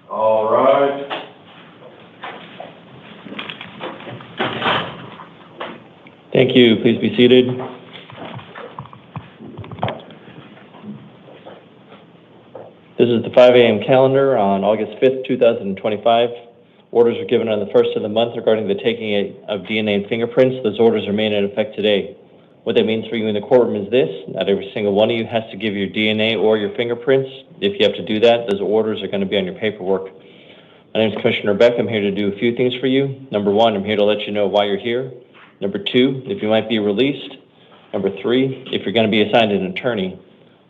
All right. Thank you. Please be seated. This is the 5 a.m. calendar on August 5th, 2025. Orders were given on the first of the month regarding the taking of DNA and fingerprints. Those orders remain in effect today. What that means for you in the courtroom is this: not every single one of you has to give your DNA or your fingerprints. If you have to do that, those orders are going to be on your paperwork. My name is Commissioner Beck. I'm here to do a few things for you. Number one, I'm here to let you know why you're here. Number two, if you might be released. Number three, if you're going to be assigned an attorney.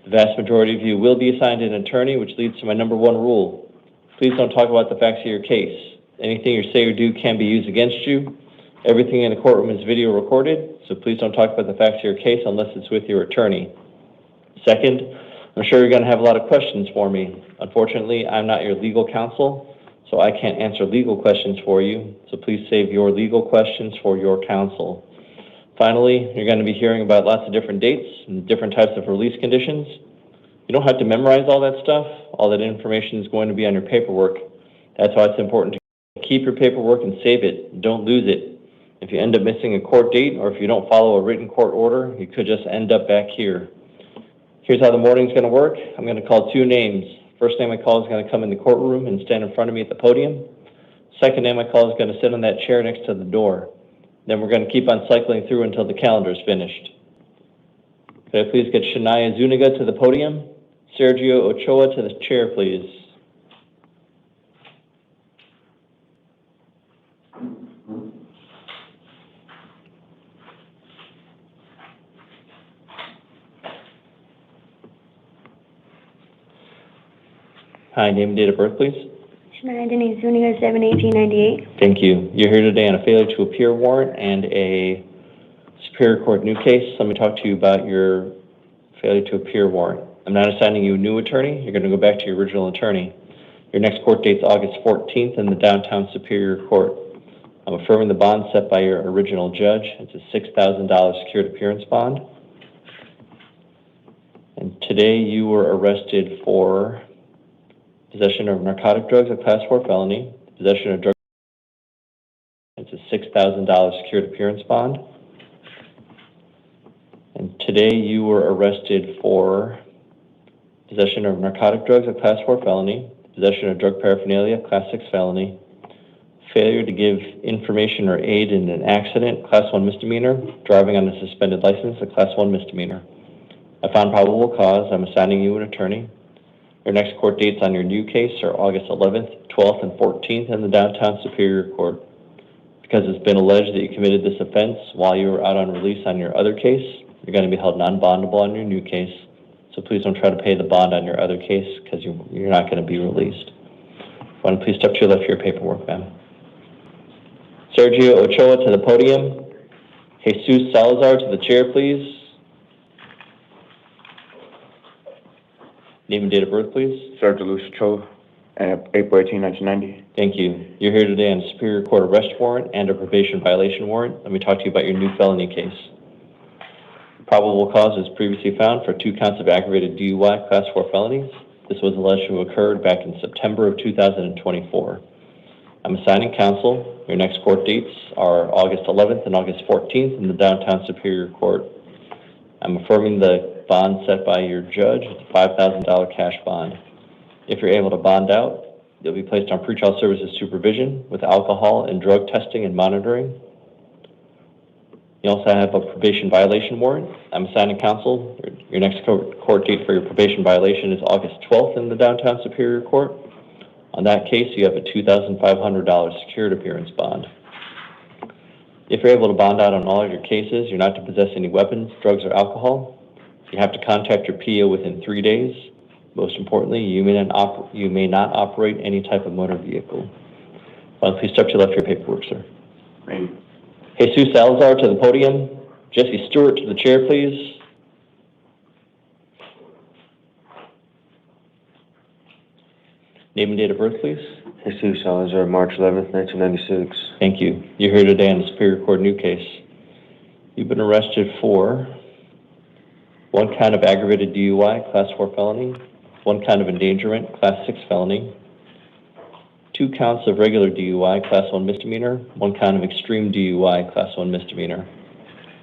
The vast majority of you will be assigned an attorney, which leads to my number one rule. Please don't talk about the facts of your case. Anything you say or do can be used against you. Everything in the courtroom is video recorded, so please don't talk about the facts of your case unless it's with your attorney. Second, I'm sure you're going to have a lot of questions for me. Unfortunately, I'm not your legal counsel, so I can't answer legal questions for you, so please save your legal questions for your counsel. Finally, you're going to be hearing about lots of different dates and different types of release conditions. You don't have to memorize all that stuff. All that information is going to be on your paperwork. That's why it's important to keep your paperwork and save it. Don't lose it. If you end up missing a court date or if you don't follow a written court order, you could just end up back here. Here's how the morning's going to work. I'm going to call two names. First name I call is going to come in the courtroom and stand in front of me at the podium. Second name I call is going to sit on that chair next to the door. Then we're going to keep on cycling through until the calendar is finished. Could I please get Shania Zuniga to the podium? Sergio Ochoa to the chair, please. Hi, name and date of birth, please. Shania Denise Zuniga, 7/18/98. Thank you. You're here today on a failure to appear warrant and a Superior Court new case. Let me talk to you about your failure to appear warrant. I'm not assigning you a new attorney. You're going to go back to your original attorney. Your next court date's August 14th in the downtown Superior Court. I'm affirming the bond set by your original judge. It's a $6,000 secured appearance bond. And today you were arrested for possession of narcotic drugs, a class 4 felony, possession of drugs. It's a $6,000 secured appearance bond. And today you were arrested for possession of narcotic drugs, a class 4 felony, possession of drug paraphernalia, class 6 felony, failure to give information or aid in an accident, class 1 misdemeanor, driving on a suspended license, a class 1 misdemeanor. I found probable cause. I'm assigning you an attorney. Your next court dates on your new case are August 11th, 12th, and 14th in the downtown Superior Court. Because it's been alleged that you committed this offense while you were out on release on your other case, you're going to be held non-bondable on your new case. So please don't try to pay the bond on your other case because you're not going to be released. Why don't please step to your left for your paperwork, ma'am. Sergio Ochoa to the podium. Jesus Salazar to the chair, please. Name and date of birth, please. Sergio Luis Ochoa, April 18, 1990. Thank you. You're here today on a Superior Court arrest warrant and a probation violation warrant. Let me talk to you about your new felony case. Probable cause is previously found for 2 counts of aggravated DUI class 4 felonies. This was alleged to have occurred back in September of 2024. I'm assigning counsel. Your next court dates are August 11th and August 14th in the downtown Superior Court. I'm affirming the bond set by your judge. It's a $5,000 cash bond. If you're able to bond out, you'll be placed on pretrial services supervision with alcohol and drug testing and monitoring. You also have a probation violation warrant. I'm assigning counsel. Your next court date for your probation violation is August 12th in the downtown Superior Court. On that case, you have a $2,500 secured appearance bond. If you're able to bond out on all of your cases, you're not to possess any weapons, drugs, or alcohol. You have to contact your PO within 3 days. Most importantly, you may not operate any type of motor vehicle. Please step to your left for your paperwork, sir. Thank you. Jesus Salazar to the podium. Jesse Stewart to the chair, please. Name and date of birth, please. Jesus Salazar, March 11th, 1996. Thank you. You're here today on the Superior Court new case. You've been arrested for 1 count of aggravated DUI, Class 4 felony, 1 count of endangerment, Class 6 felony, 2 counts of regular DUI, Class 1 misdemeanor, 1 count of extreme DUI, Class 1 misdemeanor.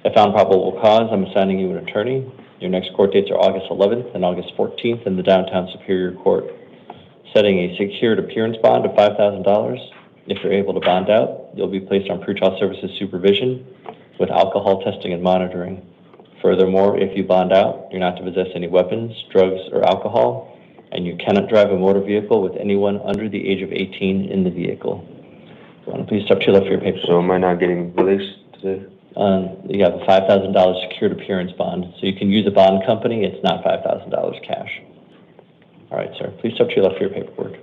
If found probable cause, I'm assigning you an attorney. Your next court dates are August 11th and August 14th in the downtown Superior Court. Setting a secured appearance bond of $5,000. If you're able to bond out, you'll be placed on pretrial services supervision with alcohol testing and monitoring. Furthermore, if you bond out, you're not to possess any weapons, drugs, or alcohol, and you cannot drive a motor vehicle with anyone under the age of 18 in the vehicle. You want to please step to your left for your paperwork. So am I not getting released today? You have a $5,000 secured appearance bond, so you can use a bond company. It's not $5,000 cash. All right, sir. Please step to your left for your paperwork.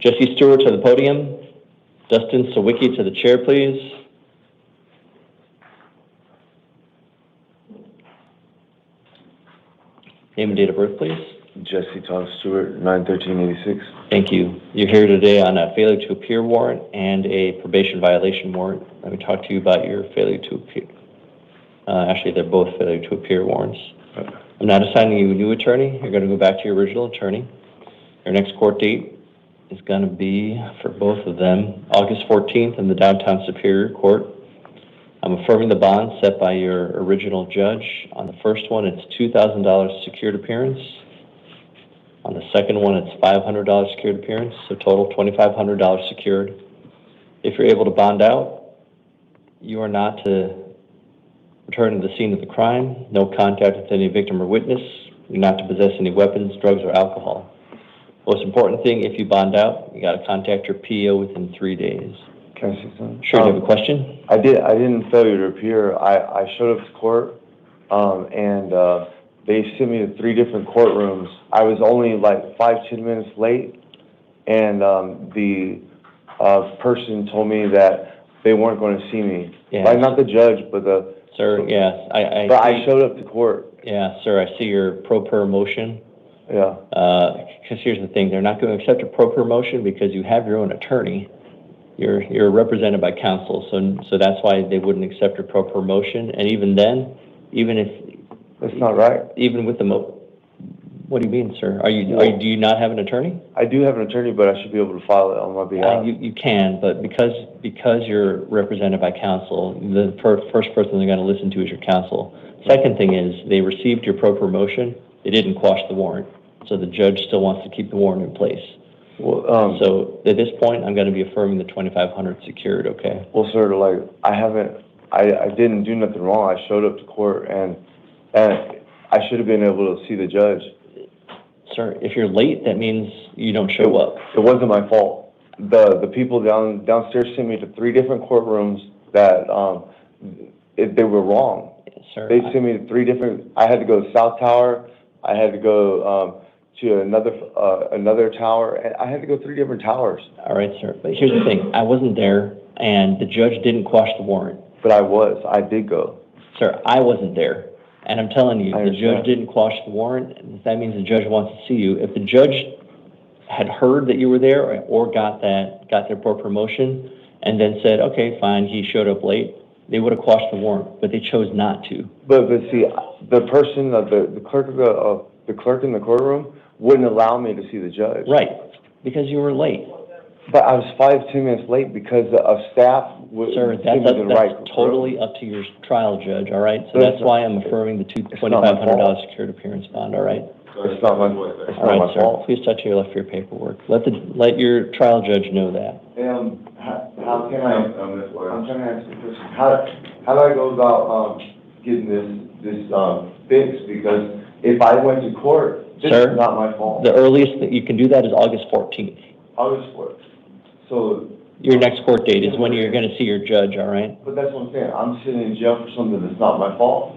Jesse Stewart to the podium. Dustin Sawicki to the chair, please. Name and date of birth, please. Jesse Thomas Stewart, 9/13/86. Thank you. You're here today on a failure to appear warrant and a probation violation warrant. Let me talk to you about your failure to appear. Actually, they're both failure to appear warrants. I'm not assigning you a new attorney. You're going to go back to your original attorney. Your next court date is going to be, for both of them, August 14th in the downtown Superior Court. I'm affirming the bond set by your original judge. On the first one, it's $2,000 secured appearance. On the second one, it's $500 secured appearance, so total $2,500 secured. If you're able to bond out, you are not to return to the scene of the crime, no contact with any victim or witness. You're not to possess any weapons, drugs, or alcohol. Most important thing, if you bond out, you got to contact your PO within 3 days. Can I say something? Sure, do you have a question? I didn't failure to appear. I showed up to court, and they sent me to 3 different courtrooms. I was only like 5-10 minutes late, and the person told me that they weren't going to see me. Yeah. Like, not the judge, but the... Sir, yes, But I showed up to court. Yeah, sir, I see your pro per motion. Yeah. Because here's the thing, they're not going to accept a pro per motion because you have your own attorney. You're represented by counsel, so that's why they wouldn't accept your pro per motion. And even then, even if... That's not right. Even with the what do you mean, sir? Do you not have an attorney? I do have an attorney, but I should be able to file it on my behalf. You can, but because you're represented by counsel, the first person they're going to listen to is your counsel. Second thing is, they received your pro per motion. They didn't quash the warrant, so the judge still wants to keep the warrant in place. Well, so at this point, I'm going to be affirming the $2,500 secured. Okay. Well, sir, like I didn't do nothing wrong. I showed up to court, and I should have been able to see the judge. Sir, if you're late, that means you don't show up. It wasn't my fault. The people downstairs sent me to 3 different courtrooms that they were wrong. Yes, sir. They sent me to 3 different. I had to go to South Tower. I had to go to another tower, and I had to go 3 different towers. All right, sir. But here's the thing: I wasn't there, and the judge didn't quash the warrant. But I did go. Sir, I wasn't there. And I'm telling you, the judge understand. didn't quash the warrant. That means the judge wants to see you. If the judge had heard that you were there or got their pro promotion and then said, okay, fine, he showed up late, they would have quashed the warrant, but they chose not to. But see, the person, the clerk in the courtroom wouldn't allow me to see the judge. Right, because you were late. But I was 5-10 minutes late because of staff. Sir, that's totally up to your trial judge, all right? So that's why I'm affirming the $2,500 secured appearance bond, all right? It's not my fault. Please touch your left for your paperwork. Let your trial judge know that. How can I'm trying to ask you a question. How do I go about getting this fixed? Because if I went to court, this is not my fault. The earliest that you can do that is August 14th. August 4th. So, Your next court date is when you're gonna see your judge, all right? but that's what I'm saying, I'm sitting in jail for something that's not my fault.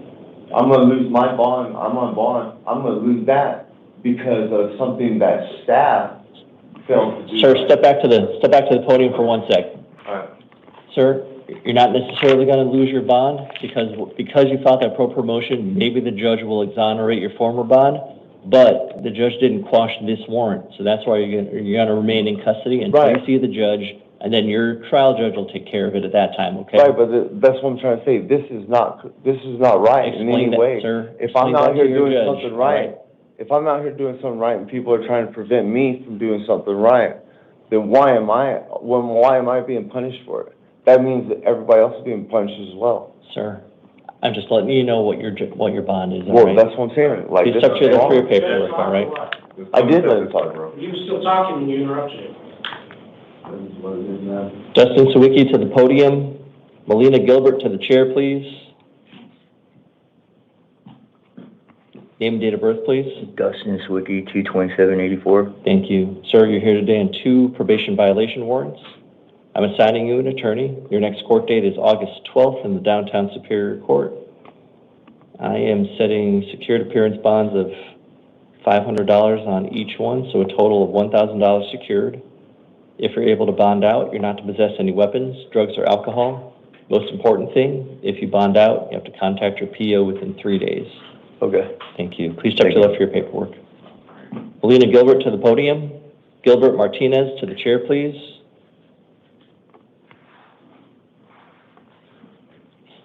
I'm gonna lose my bond, I'm on bond, I'm gonna lose that because of something that staff failed to do. Sir, step back to the podium for 1 sec. All right. Sir, you're not necessarily gonna lose your bond because you filed that pro promotion, maybe the judge will exonerate your former bond, but the judge didn't quash this warrant, so that's why you're gonna remain in custody until you Right. see the judge, and then your trial judge will take care of it at that time, okay? Right, but that's what I'm trying to say, this is not right in Explain any that, way. sir. If I'm Explain out that to here your doing judge, something all right, if I'm out here doing something right and people are trying to prevent me from doing something right, then why am I being punished for it? That means that everybody else is being punished as well. Sir, I'm just letting you know what your bond is, all Well, right? that's what I'm saying, like, Please this step is to the for your wrong. paperwork, all right? I did let him talk, bro. He was still talking when you interrupted him. Justin Sawicki to the podium. Melina Gilbert to the chair, please. Name and date of birth, please. Dustin Sawicki, 22784. Thank you. Sir, you're here today on 2 probation violation warrants. I'm assigning you an attorney. Your next court date is August 12th in the downtown Superior Court. I am setting secured appearance bonds of $500 on each one, so a total of $1,000 secured. If you're able to bond out, you're not to possess any weapons, drugs, or alcohol. Most important thing, if you bond out, you have to contact your PO within 3 days. Okay. Thank you. Please step to the left for your paperwork. Melina Gilbert to the podium. Gilbert Martinez to the chair, please.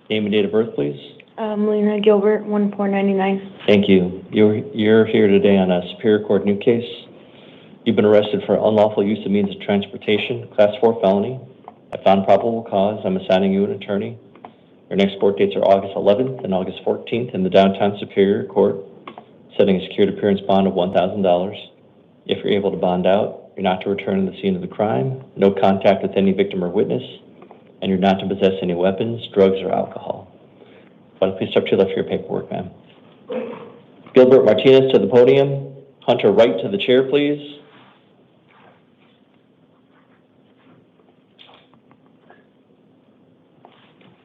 Name and date of birth, please. Melina Gilbert, 1499. Thank you. You're here today on a Superior Court new case. You've been arrested for unlawful use of means of transportation, Class 4 felony. I found probable cause. I'm assigning you an attorney. Your next court dates are August 11th and August 14th in the downtown Superior Court, setting a secured appearance bond of $1,000. If you're able to bond out, you're not to return to the scene of the crime, no contact with any victim or witness, and you're not to possess any weapons, drugs, or alcohol. Why don't you please step to your left for your paperwork, ma'am. Gilbert Martinez to the podium. Hunter Wright to the chair, please.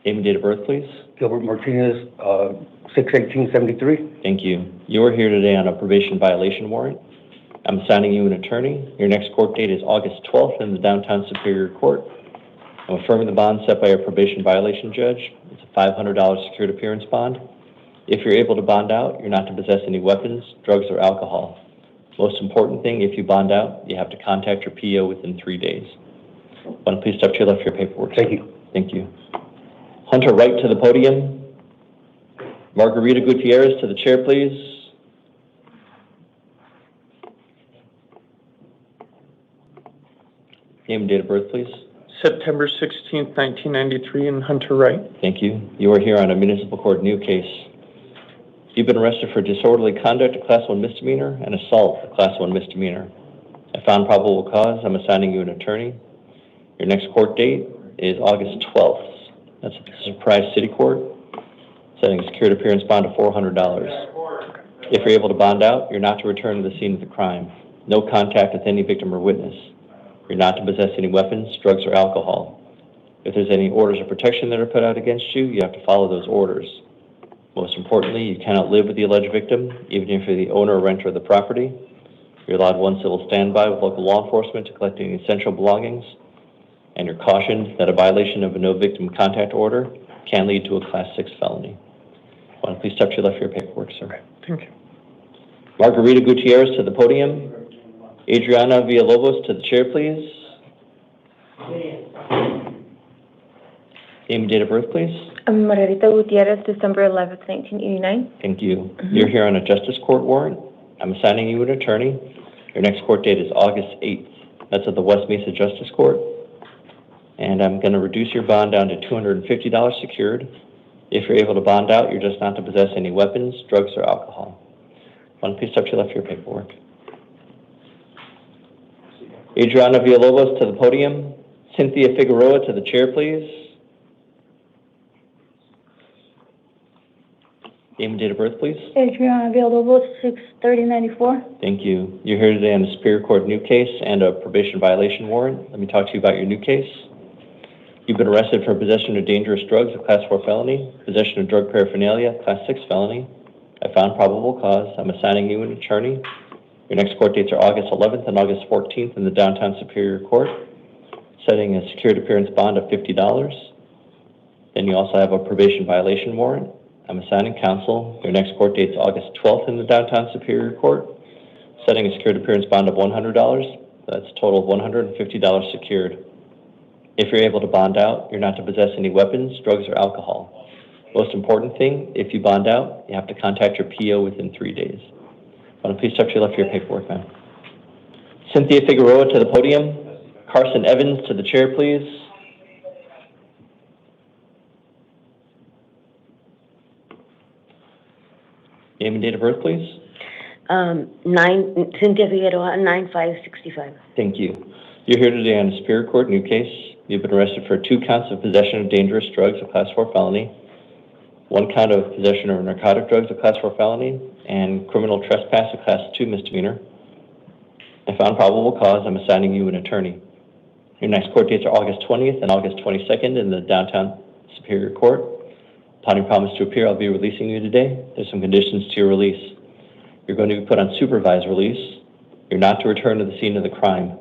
Name and date of birth, please. Gilbert Martinez, 6/18/73. Thank you. You are here today on a probation violation warrant. I'm assigning you an attorney. Your next court date is August 12th in the downtown Superior Court. I'm affirming the bond set by your probation violation judge. It's a $500 secured appearance bond. If you're able to bond out, you're not to possess any weapons, drugs, or alcohol. Most important thing, if you bond out, you have to contact your PO within 3 days. Why don't you please step to your left for your paperwork. Thank you. Thank you. Hunter Wright to the podium. Margarita Gutierrez to the chair, please. Name and date of birth, please. September 16th, 1993, in Hunter Wright. Thank you. You are here on a municipal court new case. You've been arrested for disorderly conduct, a Class 1 misdemeanor, and assault, a Class 1 misdemeanor. I found probable cause. I'm assigning you an attorney. Your next court date is August 12th. That's at the Surprise City Court, setting a secured appearance bond of $400. If you're able to bond out, you're not to return to the scene of the crime. No contact with any victim or witness. You're not to possess any weapons, drugs, or alcohol. If there's any orders of protection that are put out against you, you have to follow those orders. Most importantly, you cannot live with the alleged victim, even if you're the owner or renter of the property. You're allowed one civil standby with local law enforcement to collect any essential belongings, and you're cautioned that a violation of a no victim contact order can lead to a Class 6 felony. Why don't you please step to your left for your paperwork, sir. Thank you. Margarita Gutierrez to the podium. Adriana Villalobos to the chair, please. Name and date of birth, please. Margarita Gutierrez, December 11th, 1989. Thank you. You're here on a justice court warrant. I'm assigning you an attorney. Your next court date is August 8th. That's at the West Mesa Justice Court. And I'm going to reduce your bond down to $250 secured. If you're able to bond out, you're just not to possess any weapons, drugs, or alcohol. One piece up to your left for your paperwork. Adriana Villalobos to the podium. Cynthia Figueroa to the chair, please. Name and date of birth, please. Adriana Villalobos, 6/30/94. Thank you. You're here today on a Superior Court new case and a probation violation warrant. Let me talk to you about your new case. You've been arrested for possession of dangerous drugs, a Class 4 felony, possession of drug paraphernalia, Class 6 felony. I found probable cause. I'm assigning you an attorney. Your next court dates are August 11th and August 14th in the Downtown Superior Court, setting a secured appearance bond of $50. Then you also have a probation violation warrant. I'm assigning counsel. Your next court date is August 12th in the Downtown Superior Court, setting a secured appearance bond of $100. That's a total of $150 secured. If you're able to bond out, you're not to possess any weapons, drugs, or alcohol. Most important thing, if you bond out, you have to contact your PO within 3 days. Want to please step to your left for your paperwork, ma'am. Cynthia Figueroa to the podium. Carson Evans to the chair, please. Name and date of birth, please. Cynthia Figueroa, 9/5/65. Thank you. You're here today on a Superior Court new case. You've been arrested for 2 counts of possession of dangerous drugs, a Class 4 felony, 1 count of possession of narcotic drugs, a Class 4 felony, and criminal trespass, a Class 2 misdemeanor. I found probable cause. I'm assigning you an attorney. Your next court dates are August 20th and August 22nd in the Downtown Superior Court. Upon your promise to appear, I'll be releasing you today. There's some conditions to your release. You're going to be put on supervised release. You're not to return to the scene of the crime,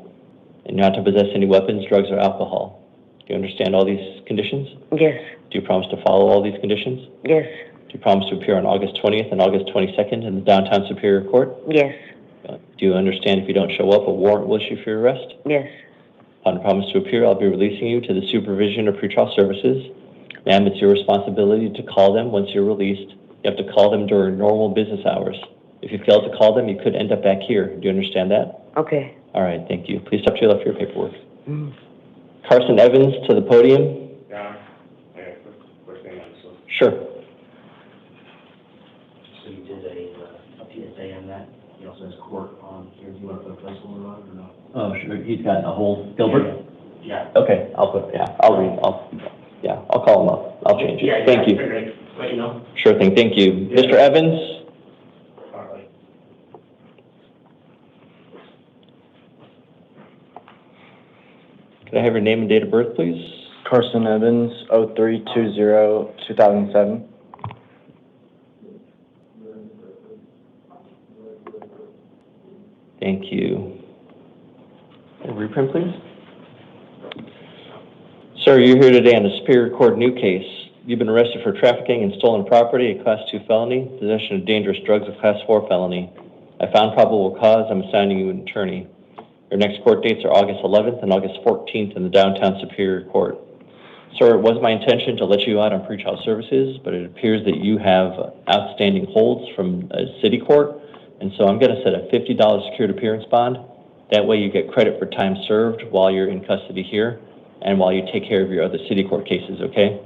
and you're not to possess any weapons, drugs, or alcohol. Do you understand all these conditions? Yes. Do you promise to follow all these conditions? Yes. Do you promise to appear on August 20th and August 22nd in the Downtown Superior Court? Yes. Do you understand if you don't show up, a warrant will issue for your arrest? Yes. Upon promise to appear, I'll be releasing you to the supervision of pretrial services. Ma'am, it's your responsibility to call them once you're released. You have to call them during normal business hours. If you fail to call them, you could end up back here. Do you understand that? Okay. All right, thank you. Please step to your left for your paperwork. Carson Evans to the podium. Yeah, I got a quick thing on this one. Sure. So you did a PSA on that? He also has court on here. Do you want to put a placeholder on it or not? Oh, sure. He's got a whole Gilbert? Yeah. Okay, I'll put, I'll call him up. I'll change it. Thank you. Figured I'd let you know. Sure thing, thank you. Yeah. Mr. Evans? All right. Can I have your name and date of birth, please? Carson Evans, 03/20/2007. Thank you. A reprint, please? Sir, you're here today on a Superior Court new case. You've been arrested for trafficking and stolen property, a Class 2 felony, possession of dangerous drugs, a Class 4 felony. I found probable cause. I'm assigning you an attorney. Your next court dates are August 11th and August 14th in the Downtown Superior Court. Sir, it was my intention to let you out on pretrial services, but it appears that you have outstanding holds from a city court, and so I'm going to set a $50 secured appearance bond. That way you get credit for time served while you're in custody here and while you take care of your other city court cases, okay?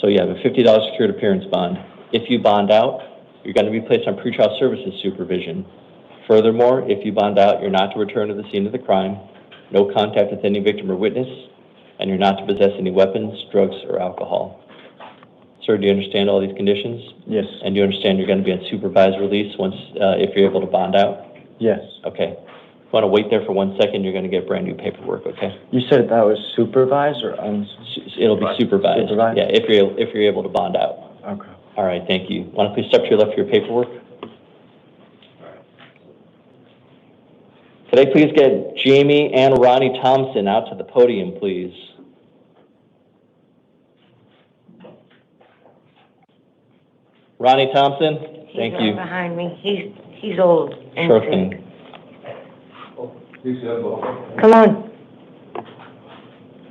So you have a $50 secured appearance bond. If you bond out, you're going to be placed on pretrial services supervision. Furthermore, if you bond out, you're not to return to the scene of the crime, no contact with any victim or witness, and you're not to possess any weapons, drugs, or alcohol. Sir, do you understand all these conditions? Yes. And do you understand you're going to be on supervised release once, if you're able to bond out? Yes. Okay. If you want to wait there for 1 second, you're going to get brand new paperwork, okay? You said that was supervised or It'll be supervised. Supervised? Yeah, if you're able to bond out. Okay. All right, thank you. Want to please step to your left for your paperwork? Could I please get Jamie and Ronnie Thompson out to the podium, please? Ronnie Thompson, thank He's you. right behind me. He's old and Sure sick. thing. Come on.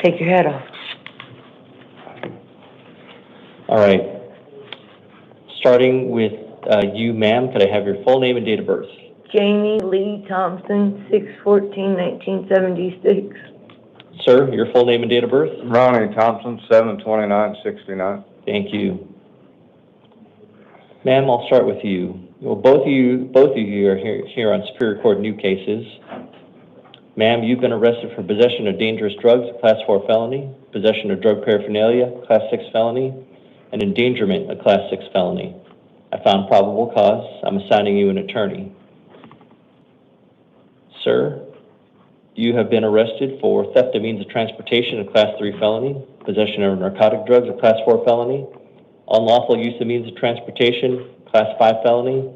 Take your head off. All right. Starting with you, ma'am, could I have your full name and date of birth? Jamie Lee Thompson, 6/14/1976. Sir, your full name and date of birth? Ronnie Thompson, 7/29/69. Thank you. Ma'am, I'll start with you. Well, both of you are here on Superior Court new cases. Ma'am, you've been arrested for possession of dangerous drugs, Class 4 felony, possession of drug paraphernalia, Class 6 felony, and endangerment, a Class 6 felony. I I found probable cause. I'm assigning you an attorney. Sir, you have been arrested for theft of means of transportation, a Class 3 felony, possession of narcotic drugs, a Class 4 felony, unlawful use of means of transportation, Class 5 felony,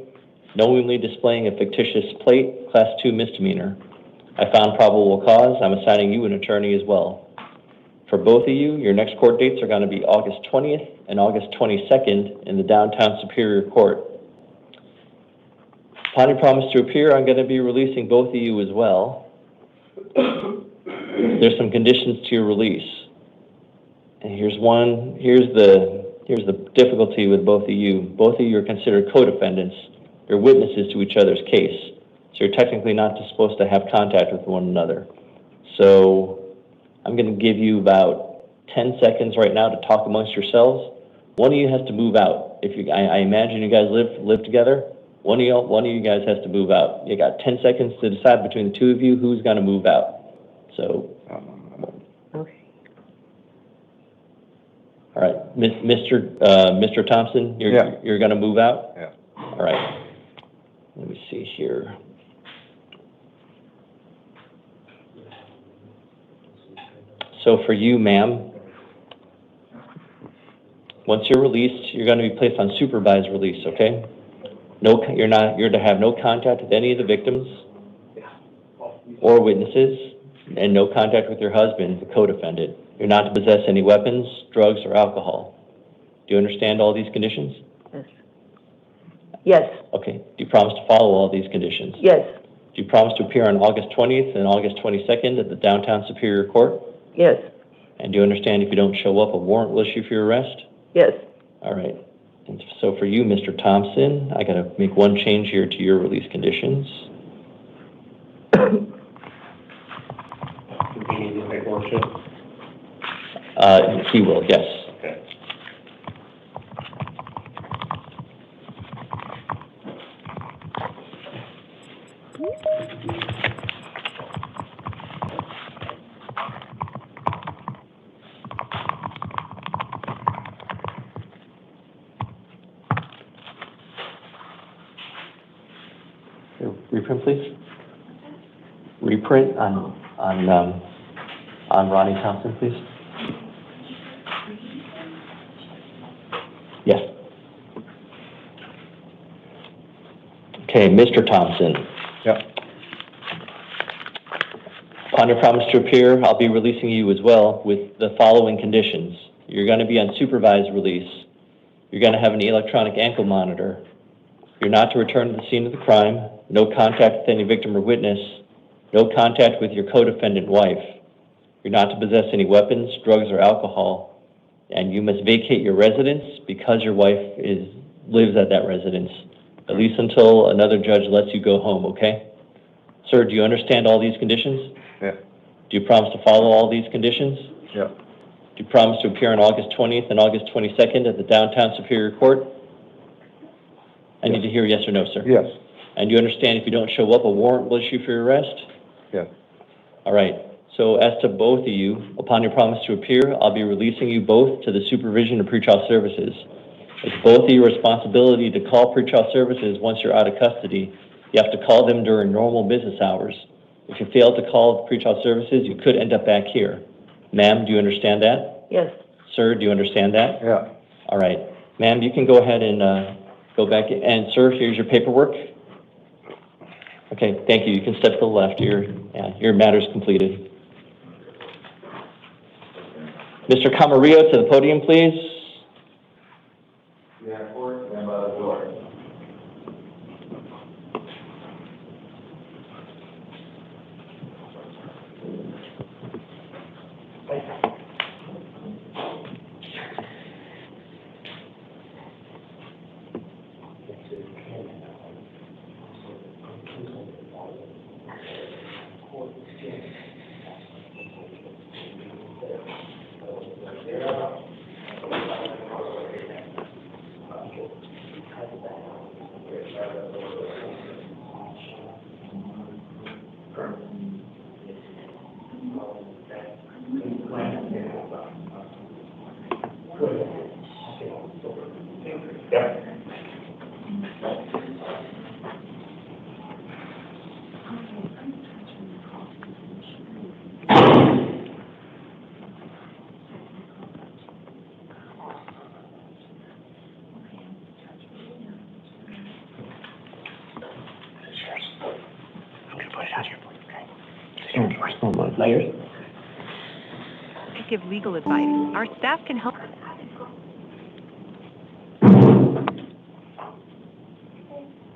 knowingly displaying a fictitious plate, Class 2 misdemeanor. I found probable cause. I'm assigning you an attorney as well. For both of you, your next court dates are going to be August 20th and August 22nd in the downtown Superior Court. Upon your promise to appear, I'm going to be releasing both of you as well. There's some conditions to your release. And here's the difficulty with both of you. Both of you are considered co-defendants. You're witnesses to each other's case. So you're technically not supposed to have contact with one another. So I'm going to give you about 10 seconds right now to talk amongst yourselves. One of you has to move out. I imagine you guys live together. One of you guys has to move out. You got 10 seconds to decide between the two of you who's going to move out. So, Okay. all right, Mr. Thompson, you're going to move out? Yeah. All right. Let me see here. So for you, ma'am, once you're released, you're going to be placed on supervised release, okay? You're to have no contact with any of the victims or witnesses, and no contact with your husband, the co-defendant. You're not to possess any weapons, drugs, or alcohol. Do you understand all these conditions? Yes. Yes. Okay. Do you promise to follow all these conditions? Yes. Do you promise to appear on August 20th and August 22nd at the downtown Superior Court? Yes. And do you understand if you don't show up, a warrant will issue for your arrest? Yes. All right. And so for you, Mr. Thompson, I got to make one change here to your release conditions. Continue to take ownership. He will, yes. Okay. Reprint, please. Reprint on Ronnie Thompson, please. Yes. Okay, Mr. Thompson. Yep. Upon your promise to appear, I'll be releasing you as well with the following conditions. You're going to be on supervised release. You're going to have an electronic ankle monitor. You're not to return to the scene of the crime. No contact with any victim or witness. No contact with your co-defendant wife. You're not to possess any weapons, drugs, or alcohol. And you must vacate your residence because your wife lives at that residence, at least until another judge lets you go home, okay? Sir, do you understand all these conditions? Yeah. Do you promise to follow all these conditions? Yeah. Do you promise to appear on August 20th and August 22nd at the downtown Superior Court? I need to hear yes or no, sir. Yes. And do you understand if you don't show up, a warrant will issue for your arrest? Yes. All right. So as to both of you, upon your promise to appear, I'll be releasing you both to the supervision of pretrial services. It's both of your responsibility to call pretrial services once you're out of custody. You have to call them during normal business hours. If you fail to call pretrial services, you could end up back here. Ma'am, do you understand that? Yes. Sir, do you understand that? Yeah. All right. Ma'am, you can go ahead and go back. And sir, here's your paperwork. Okay, thank you. You can step to the left. Your matter's completed. Mr. Camarillo, to the podium, please. Yeah, court, stand by the door. To give legal advice, our staff can help.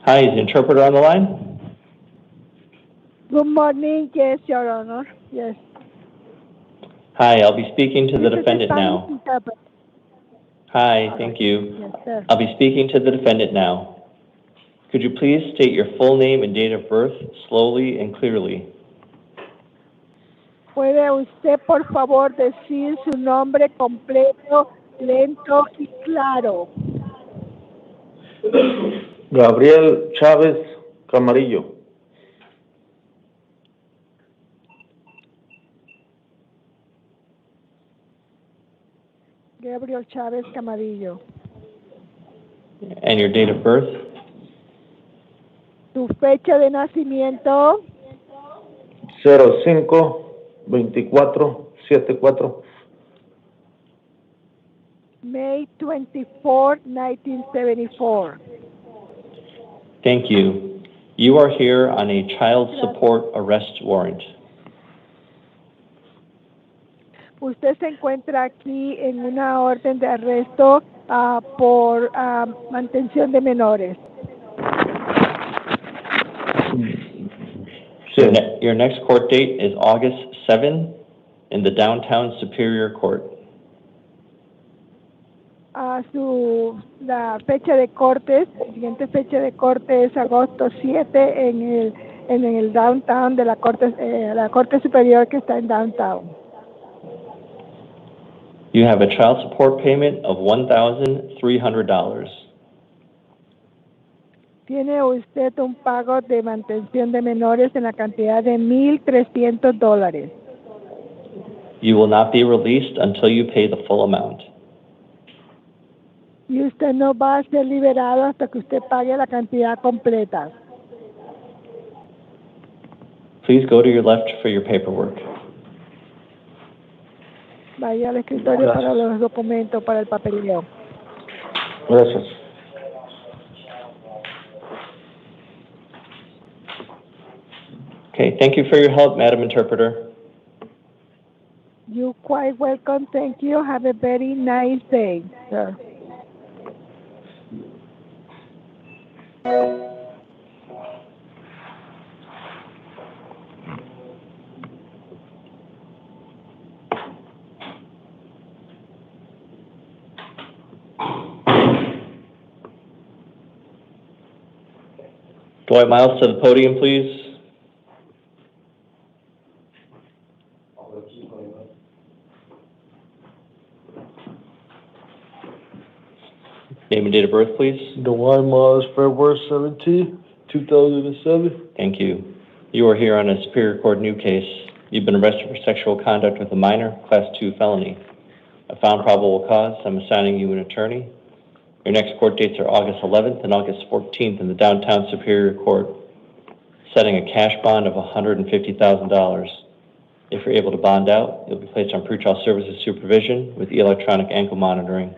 Hi, is the interpreter on the line? Good morning, yes, Your Honor, yes. Hi, I'll be speaking to the This is defendant Spanish now. interpreter. Hi, thank you. Yes, sir. I'll be speaking to the defendant now. Could you please state your full name and date of birth slowly and clearly? ¿Puede usted, por favor, decir su nombre completo, lento y claro? Gabriel Chávez Camarillo. Gabriel Chávez Camarillo. And your date of birth? Su fecha de nacimiento, 05-24-74. May 24, 1974. Thank you. You are here on a child support arrest warrant. Usted se encuentra aquí en una orden de arresto por mantención de menores. Your next court date is August 7 in the downtown Superior Court. La fecha de cortes, la siguiente fecha de corte es agosto 7 en el downtown de la Corte Superior que está en downtown. You have a child support payment of $1,300. Tiene usted un pago de mantención de menores en la cantidad de $1,300. You will not be released until you pay the full amount. Y usted no va a ser liberado hasta que usted pague la cantidad completa. Please go to your left for your paperwork. Vaya al escritorio para los documentos, para el papeleo. Gracias. Okay, thank you for your help, Madam Interpreter. You're quite welcome. Thank you. Have a very nice day, sir. Dwight Miles to the podium, please. Name and date of birth, please. Dwight Miles, February 17, 2007. Thank you. You are here on a Superior Court new case. You've been arrested for sexual conduct with a minor, Class 2 felony. I found probable cause. I'm assigning you an attorney. Your next court dates are August 11th and August 14th in the downtown Superior Court, setting a cash bond of $150,000. If you're able to bond out, you'll be placed on pretrial services supervision with electronic ankle monitoring.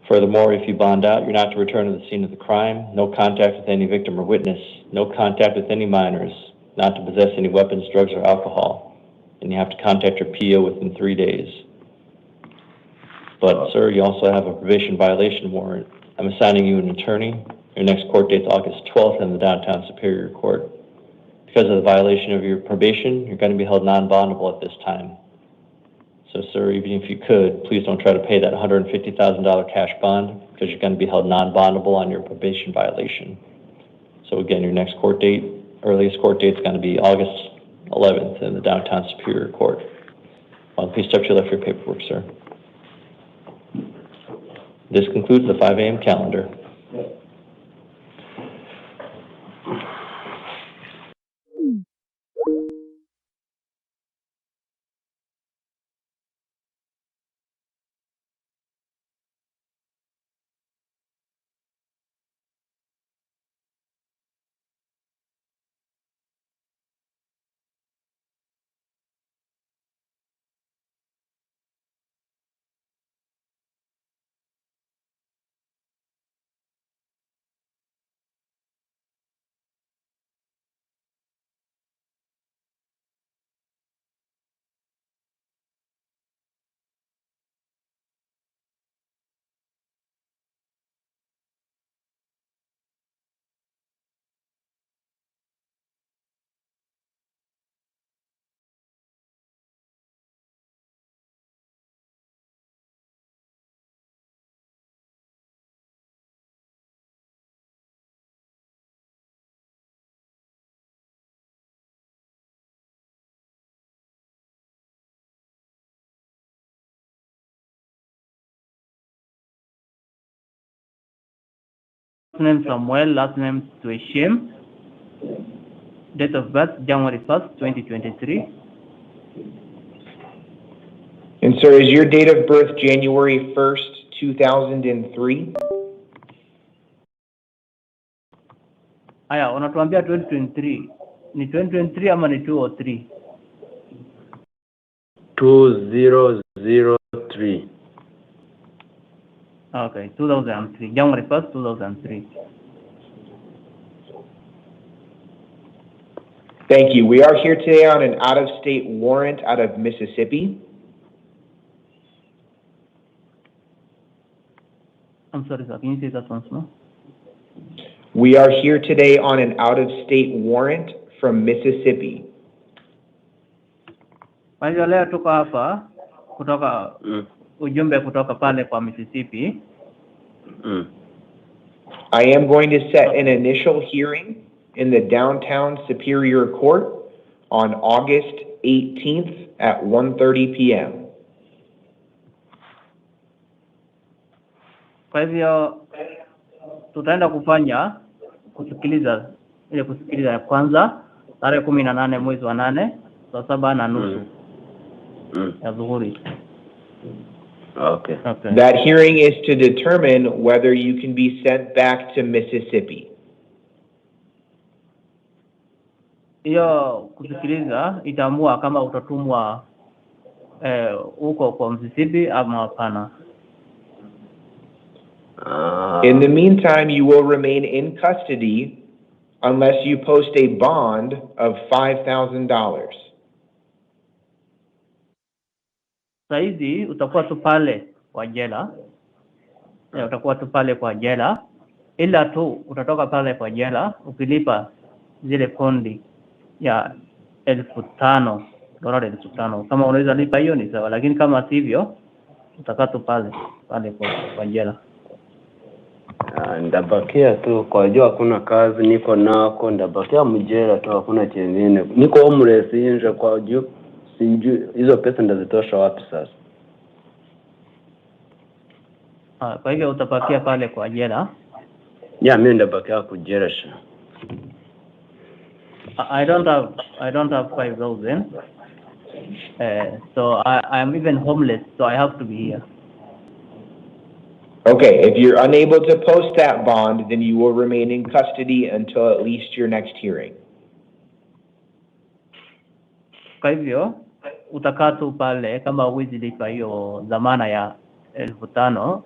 Furthermore, if you bond out, you're not to return to the scene of the crime, no contact with any victim or witness, no contact with any minors, not to possess any weapons, drugs, or alcohol, and you have to contact your PO within 3 days. But, sir, you also have a probation violation warrant. I'm assigning you an attorney. Your next court date is August 12th in the downtown Superior Court. Because of the violation of your probation, you're going to be held non-bondable at this time. So, sir, even if you could, please don't try to pay that $150,000 cash bond because you're going to be held non-bondable on your probation violation. So, again, your next court date, earliest court date is going to be August 11th in the downtown Superior Court. Please step to your left for your paperwork, sir. This concludes the 5 a.m. calendar. name Samuel, last name Tueshim. Date of birth January 1st, 2023. And sir, is your date of birth January 1st, 2003? Aya, unatuambia 2023. Ni 2023 ama ni 203? 2003. Okay, 2003. January 1st, 2003. Thank you. We are here today on an out-of-state warrant out of Mississippi. I'm sorry, sir. Can you say that once more? We are here today on an out-of-state warrant from Mississippi. Kwa hivyo leo tuko hapa kutoka ujumbe kutoka pale kwa Mississippi. I am going to set an initial hearing in the downtown Superior Court on August 18th at 1:30 p.m. Kwa hivyo tutaenda kufanya kusikiliza ya kwanza tarehe 18 mwezi wa 8 saa 7:30 ya dhuhuri. Okay. That hearing is to determine whether you can be sent back to Mississippi. Hiyo kusikiliza itaamua kama utatumwa huko kwa Mississippi ama hapana. In the meantime, you will remain in custody unless you post a bond of $5,000. Saizi utakuwa tu pale kwa jela. Utakuwa tu pale kwa jela. Ila tu utatoka pale kwa jela ukilipa zile kondi ya $5,000, $5,000. Kama unaweza lipa hiyo ni sawa, lakini kama sivyo utakaa tu pale kwa jela. Ndabakia tu kwa jua hakuna kazi niko nako, ndabakia mjera tu hakuna chengine. Niko homeless nje kwa juu, sijui hizo pesa ndazitosha wapi sasa. Kwa hivyo utabakia pale kwa jela. Yeah, mimi ndabakia kujera sha. I don't have $5,000. So I am even homeless, so I have to be here. Okay, if you're unable to post that bond, then you will remain in custody until at least your next hearing. Kwa hivyo utakaa tu pale kama huwezi lipa hiyo dhamana ya $5,000,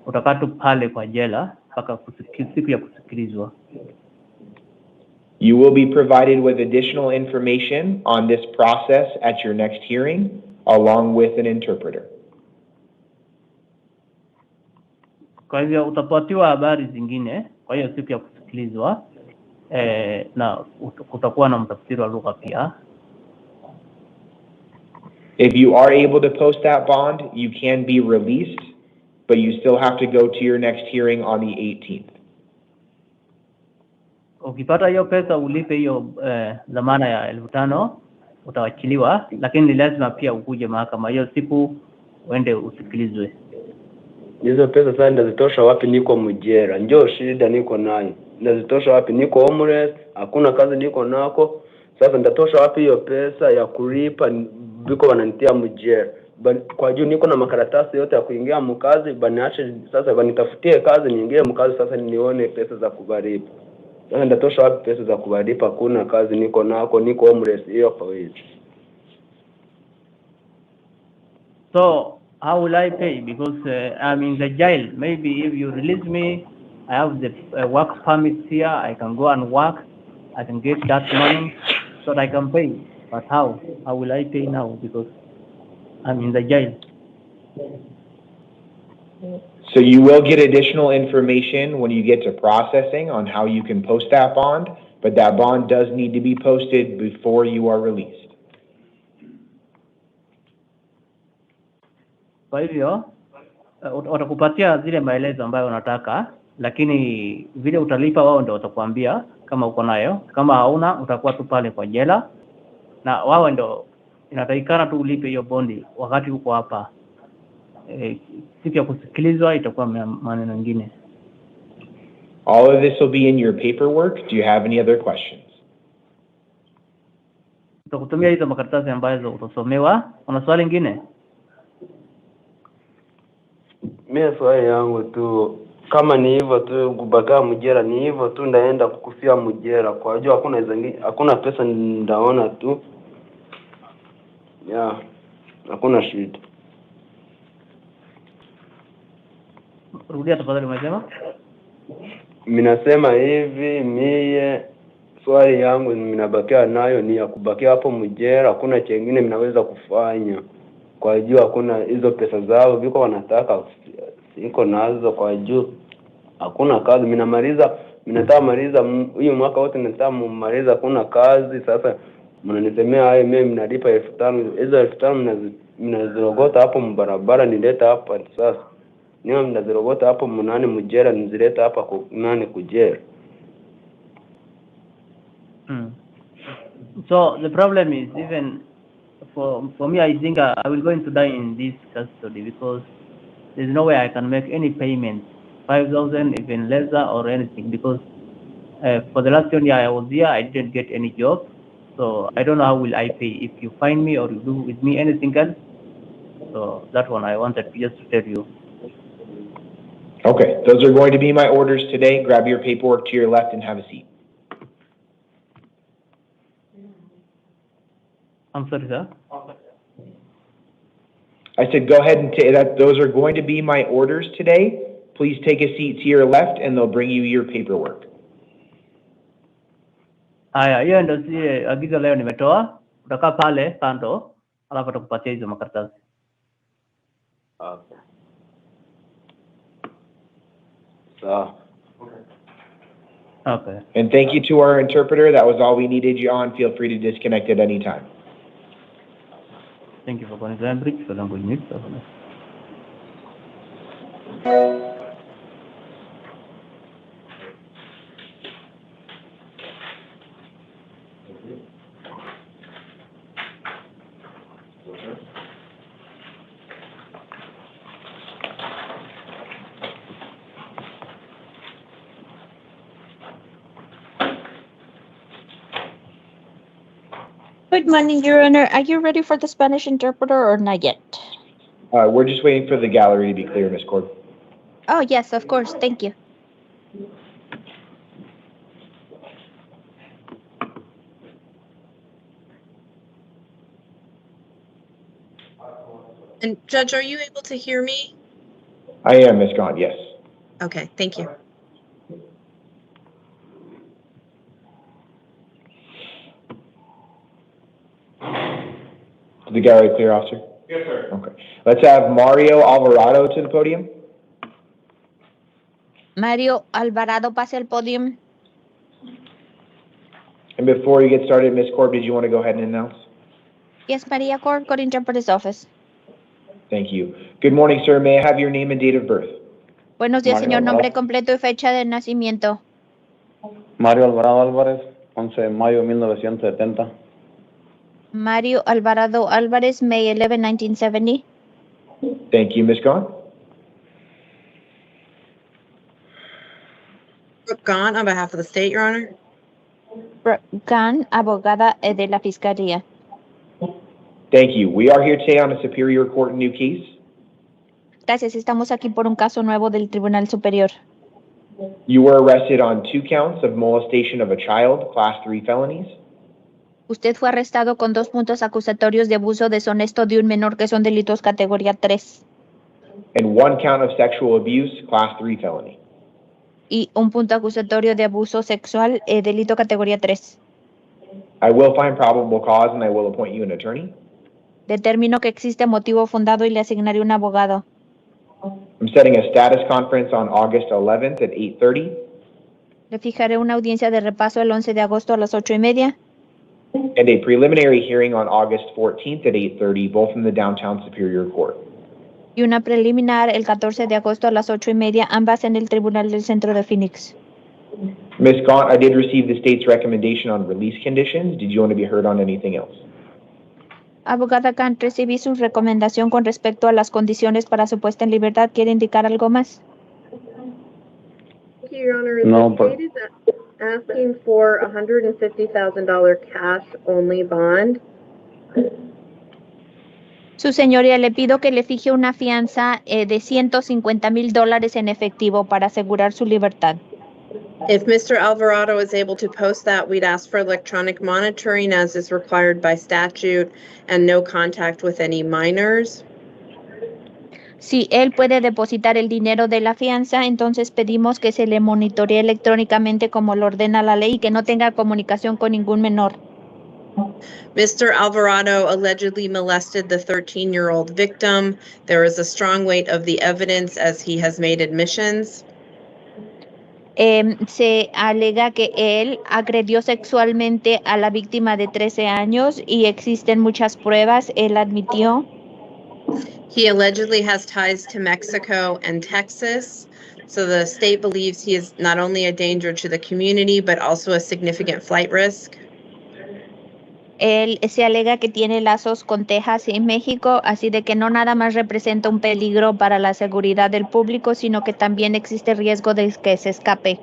utakaa tu pale kwa jela mpaka siku ya kusikilizwa. You will be provided with additional information on this process at your next hearing, along with an interpreter. Kwa hivyo utapatiwa habari zingine kwa hiyo siku ya kusikilizwa, na kutakuwa na mtafsiri wa lugha pia. If you are able to post that bond, you can be released, but you still have to go to your next hearing on the 18th. Ukipata hiyo pesa ulipe hiyo dhamana ya $5,000 utawachiliwa, lakini ni lazima pia ukuje mahakama hiyo siku uende usikilizwe. Hizo pesa sasa ndazitosha wapi? Niko mjera, njoo shida niko nayo. Ndazitosha wapi? Niko homeless, hakuna kazi niko nako. Sasa ndatosha wapi hiyo pesa ya kulipa biko wananitia mjera? Kwa juu niko na makaratasi yote ya kuingia mkazi, baniache sasa banitafutie kazi niingie mkazi sasa nione pesa za kubalipa. Sasa ndatosha wapi pesa za kubalipa? Hakuna kazi niko nako, niko homeless hiyo kwa hiyo. So how will I pay? Because I'm in the jail. Maybe if you release me, I have the work permits here. I can go and work. I can get that money so that I can pay. But how? How will I pay now? Because I'm in the jail. So you will get additional information when you get to processing on how you can post that bond, but that bond does need to be posted before you are released. Kwa hivyo watakupatia zile maelezo ambayo unataka, lakini vile utalipa wao ndio watakwambia kama uko nayo. Kama hauna utakuwa tu pale kwa jela, na wao ndio inatakikana tu ulipe hiyo bondi wakati uko hapa. Siku ya kusikilizwa itakuwa maneno mengine. All of this will be in your paperwork. Do you have any other questions? Tutakutumia hizo makaratasi ambazo utasomewa. Una swali lingine? Mimi swali yangu tu, kama ni hivyo tu kubagaa mjera, ni hivyo tu ndaenda kukufia mjera, kwa jua hakuna pesa ndaona tu. Ya, hakuna shida. Rudia tafadhali, umesema? Minasema hivi, mie swali yangu minabakia nayo ni ya kubakia hapo mjera, hakuna chengine minaweza kufanya. Kwa jua hakuna hizo pesa zao viko wanataka siko nazo, kwa juu hakuna kazi. Minataka maliza hiyo mwaka wote, nataka maliza hakuna kazi. Sasa mnanisemea hayo, mimi mnalipa 5,000. Hizo 5,000 mnazirogota hapo mbarabara nileta hapa. Sasa niyo mnazirogota hapo mnani mjera, nizileta hapa nani kujera. So the problem is, even for me, I think I will going to die in this custody, because there's no way I can make any payment, 5,000, even lesser or anything, because for the last 10 years I was here, I didn't get any job, so I don't know how will I pay if you find me or you do with me anything else. So that one I wanted just to tell you. Okay, those are going to be my orders today. Grab your paperwork to your left and have a seat. I'm sorry, sir. I said, go ahead and take that. Those are going to be my orders today. Please take a seat to your left and they'll bring you your paperwork. Haya, hiyo ndio si agizo leo nimetoa. Utakaa pale kando, alafu tukupatia hizo makaratasi. Okay. So. Okay. And thank you to our interpreter. That was all we needed you on. Feel free to disconnect at any time. Thank you for calling Cambridge for language needs. Good morning, Your Honor. Are you ready for the Spanish interpreter or not yet? We're just waiting for the gallery to be clear, Ms. Cord. Oh, yes, of course. Thank you. And Judge, are you able to hear me? I am, Ms. Gaunt, yes. Okay, thank you. Is the gallery clear, officer? Yes, sir. Okay. Let's have Mario Alvarado to the podium. Mario Alvarado, pase al podium. And before you get started, Ms. Cord, did you want to go ahead and announce? Yes, Maria Court, Court Interpreter's Office. Thank you. Good morning, sir. May I have your name and date of birth? Buenos días, señor. Nombre completo y fecha de nacimiento. Mario Alvarado Álvarez, 11 de mayo de 1970. Mario Alvarado Álvarez, May 11, 1970. Thank you, Ms. Gaunt. Brooke Gaunt on behalf of the state, Your Honor. Brooke Gaunt, abogada de la Fiscalía. Thank you. We are here today on a Superior Court new case. Gracias. Estamos aquí por un caso nuevo del Tribunal Superior. You were arrested on 2 counts of molestation of a child, Class 3 felonies. Usted fue arrestado con 2 puntos acusatorios de abuso deshonesto de un menor, que son delitos categoría 3. And 1 count of sexual abuse, Class 3 felony. Y un punto acusatorio de abuso sexual, delito categoría 3. I will find probable cause and I will appoint you an attorney. Determino que existe motivo fundado y le asignaré un abogado. I'm setting a status conference on August 11th at 8:30. Le fijaré una audiencia de repaso el 11 de agosto a las 8:30. And a preliminary hearing on August 14th at 8:30, both in the Downtown Superior Court. Y una preliminar el 14 de agosto a las 8:30, ambas en el Tribunal del Centro de Phoenix. Ms. Gaunt, I did receive the state's recommendation on release conditions. Did you want to be heard on anything else? Abogada Kant, recibí su recomendación con respecto a las condiciones para su puesta en libertad. ¿Quiere indicar algo más? Thank you, Your Honor. No, The but- state is asking for a $150,000 cash-only bond. Su señoría, le pido que le fije una fianza de $150,000 en efectivo para asegurar su libertad. If Mr. Alvarado is able to post that, we'd ask for electronic monitoring as is required by statute and no contact with any minors. Si él puede depositar el dinero de la fianza, entonces pedimos que se le monitoree electrónicamente como lo ordena la ley y que no tenga comunicación con ningún menor. Mr. Alvarado allegedly molested the 13-year-old victim. There is a strong weight of the evidence as he has made admissions. Se alega que él agredió sexualmente a la víctima de 13 años y existen muchas pruebas. Él admitió. He allegedly has ties to Mexico and Texas. So the state believes he is not only a danger to the community, but also a significant flight risk. Él se alega que tiene lazos con Texas y México, así de que no nada más representa un peligro para la seguridad del público, sino que también existe riesgo de que se escape.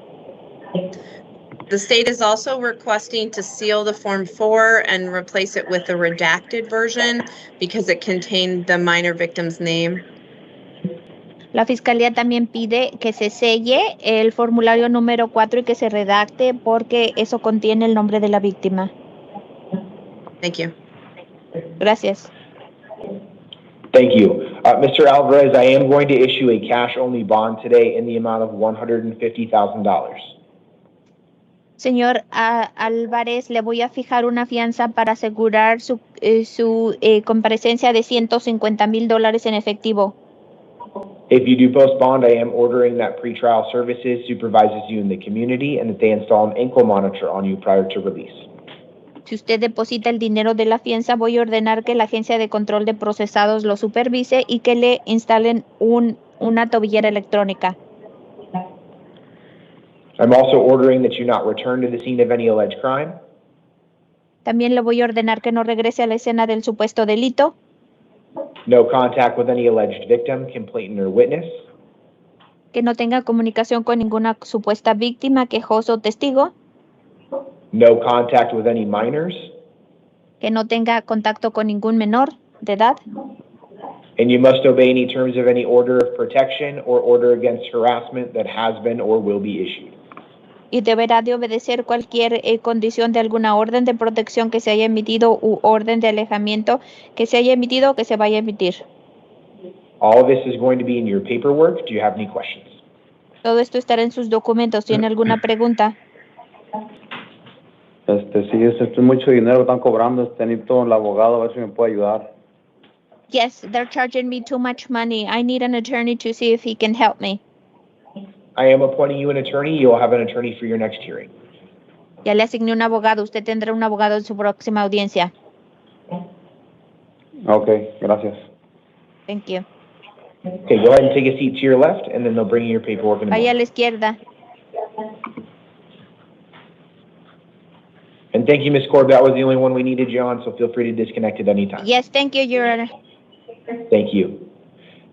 The state is also requesting to seal the Form 4 and replace it with a redacted version because it contained the minor victim's name. La Fiscalía también pide que se selle el formulario número 4 y que se redacte porque eso contiene el nombre de la víctima. Thank you. Gracias. Thank you. Mr. Alvarez, I am going to issue a cash-only bond today in the amount of $150,000. Señor Álvarez, le voy a fijar una fianza para asegurar su comparecencia de $150,000 en efectivo. If you do post bond, I am ordering that pretrial services supervises you in the community and that they install an ankle monitor on you prior to release. Si usted deposita el dinero de la fianza, voy a ordenar que la Agencia de Control de Procesados lo supervise y que le instalen una tobillera electrónica. I'm also ordering that you not return to the scene of any alleged crime. También le voy a ordenar que no regrese a la escena del supuesto delito. No contact with any alleged victim, complainant, or witness. Que no tenga comunicación con ninguna supuesta víctima, quejoso o testigo. No contact with any minors. Que no tenga contacto con ningún menor de edad. And you must obey any terms of any order of protection or order against harassment that has been or will be issued. Y deberá de obedecer cualquier condición de alguna orden de protección que se haya emitido u orden de alejamiento que se haya emitido o que se vaya a emitir. All of this is going to be in your paperwork. Do you have any questions? Todo esto estará en sus documentos. ¿Tiene alguna pregunta? Sí, es mucho dinero que están cobrando. Necesito el abogado, a ver si me puede ayudar. Yes, they're charging me too much money. I need an attorney to see if he can help me. I am appointing you an attorney. You'll have an attorney for your next hearing. Ya le asigné un abogado. Usted tendrá un abogado en su próxima audiencia. Okay, gracias. Thank you. Okay, go ahead and take a seat to your left, and then they'll bring you your paperwork in a Ahí a moment. la izquierda. And thank you, Ms. Korb. That was the only one we needed you on, so feel free to disconnect at any time. Yes, thank you, Your Honor. Thank you.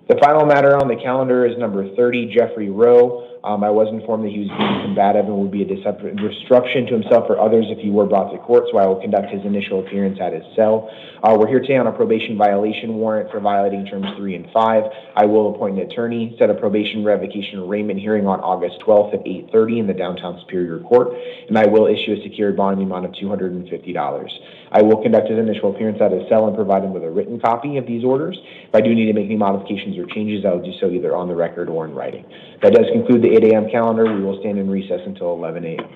The final matter on the calendar is number 30, Jeffrey Rowe. I was informed that he was being combative and would be a disruption to himself or others if he were brought to court, so I will conduct his initial appearance at his cell. We're here today on a probation violation warrant for violating terms 3 and 5. I will appoint an attorney, set a probation revocation arraignment hearing on August 12th at 8:30 in the downtown Superior Court, and I will issue a secured bond in the amount of $250. I will conduct his initial appearance at his cell and provide him with a written copy of these orders. If I do need to make any modifications or changes, I will do so either on the record or in writing. That does conclude the 8 a.m. calendar. We will stand in recess until 11 a.m.